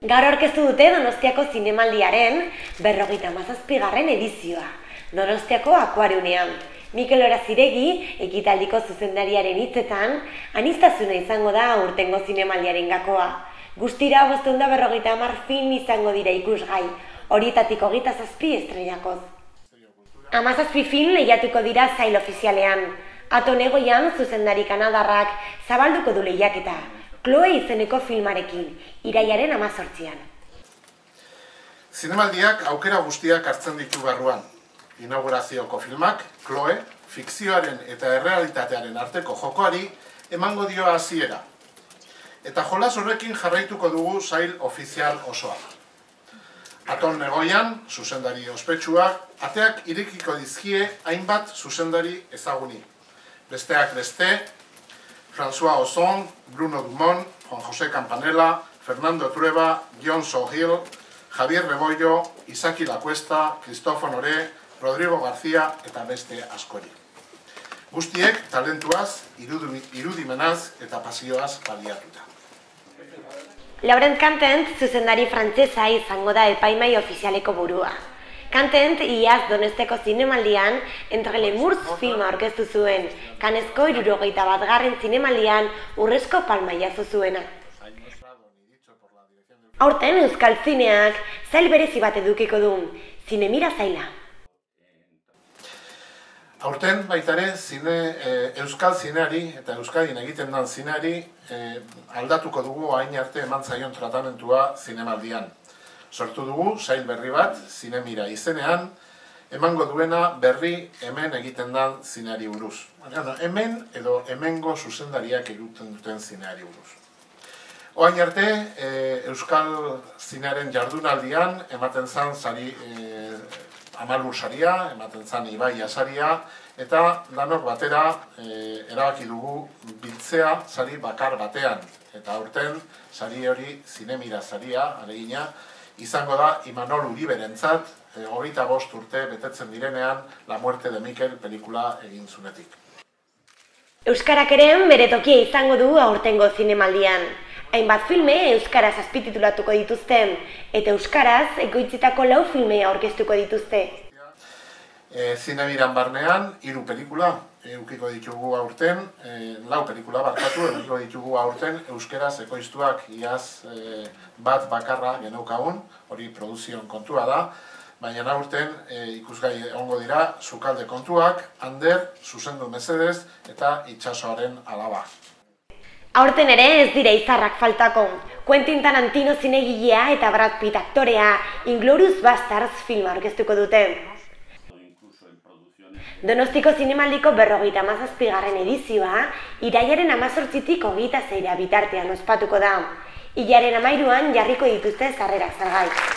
Gaur aurkeztu dute Donostiako Zinemaldiaren 57. edizioa, Donostiako Akuariumean. Mikel Oraziregi, ekitaldiko zuzendariaren hitzetan, aniztasuna izango da aurtengo Zinemaldiaren gakoa. Guztira 550 film izango dira ikusgai, horietatik 27 estreinakoz. 17 film lehiatuko dira sail ofizialean. Aton Egoian zuzendari kanadarrak zabalduko du lehiaketa, Chloe izeneko filmarekin, irailaren 18an. Zinemaldiak aukera guztiak hartzen ditu barruan. Inaugurazioko filmak, Chloe, fikzioaren eta errealitatearen arteko jokoari emango dio hasiera. Eta jolas horrekin jarraituko dugu sail ofizial osoa. Aton Egoian, zuzendari ospetsuak, ateak irekiko dizkie hainbat zuzendari ezaguni. Besteak beste, François Ozon, Bruno Dumont, Juan José Campanella, Fernando Trueba, Jon Sohil, Javier Rebollo, Isaki Lacuesta, Cristóforo Noré, Rodrigo García eta beste askori. Guztiek talentuaz, irudimenaz eta pasioaz baliatuta. Laurent Cantent zuzendari frantsesa izango da epaimai ofizialeko burua. Cantent iaz Donostiako Zinemaldian Entre les Murs filma aurkeztu zuen, Cannesko 61. Zinemaldian Urrezko Palma jaso zuena. Aurten Euskal Zineak sail berezi bat edukiko du, Zinemira saila. Aurten baitare Euskal Zineari eta Euskadin egiten den zineari aldatuko dugu hain arte eman zaion tratamentua Zinemaldian. Sortu dugu sail berri bat, Zinemira izenean, emango duena berri hemen egiten den zineari buruz. Hemen edo hemengo zuzendariak egiten duten zineari buruz. Oain arte, Euskal Zinearen jardunaldian ematen zen sari Amalur saria, ematen zen Ibaia saria, eta danok batera erabaki dugu biltzea sari bakar batean. Eta aurten sari hori Zinemira saria, alegina, izango da Imanol Uriberentzat, 25 urte betetzen direnean La Muerte de Mikel pelikula egin zunetik. Euskarak ere bere tokia izango du aurtengo Zinemaldian. Hainbat filme euskaraz azpititulatuko dituzte, eta euskaraz ekoitzitako 4 filme aurkeztuko dituzte. Zinemiran barnean 3 pelikula edukiko ditugu aurten, 4 pelikula barkatu edukiko ditugu aurten euskaraz ekoiztuak iaz bat bakarra geneukagun, hori produzion kontua da, baina aurten ikusgai egongo dira Sukalde kontuak, Ander, Zuzendu Mesedez eta Itsasoaren alaba. Aurten ere ez dira izarrak faltako. Quentin Tarantino zinegilea eta Brad Pitt aktorea Inglourious Basterds filma aurkeztuko dute. Donostiko Zinemaldiko 57. edizioa irailaren 18tik 26 bitartean ospatuko da. Hilaren 13an jarriko dituzte sarrerak salgai.